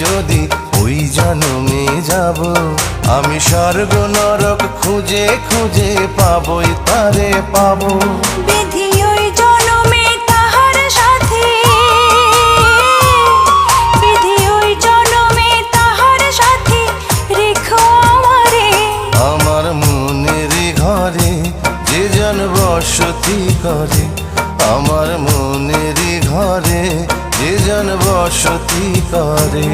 যদি ওই জন্মে যাব, আমি স্বর্গ নরক খুঁজে খুঁজে পাবই তারে পাবো। বিধি ওই জন্মে তাহার সাথে, বিধি ওই জন্মে তাহার সাথে রেখো আমারে। আমার মনের ঘরে যে জন বসতি করে, আমার মনের ঘরে যে জন বসতি করে।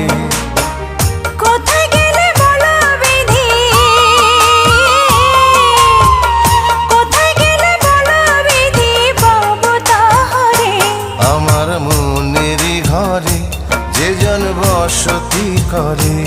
কোথায় গেলে বলো বিধি, কোথায় গেলে বলো বিধি পাবো তাহারে। আমার মনের ঘরে যে জন বসতি করে।